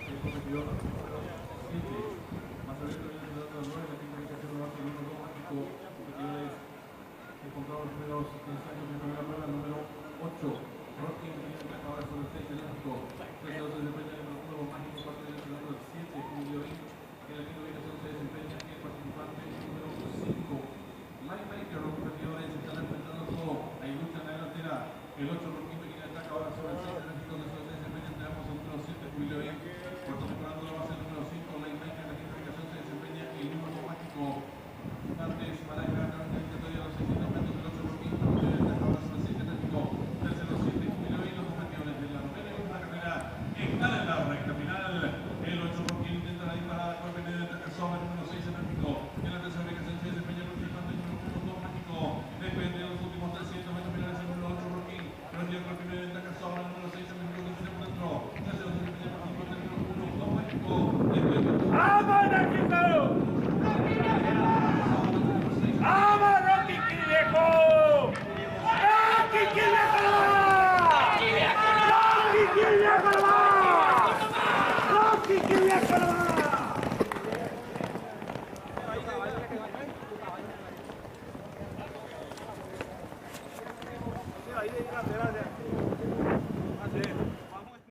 el competidor número 7. Más abierto viene el número 9, la quinta ubicación lo hace el número 2 mágico. Competidores encontrados los primeros 15 años de primera prueba, el número 8. Rocking viene ahora sobre el 6 eléctrico. 3 de depende del número mágico.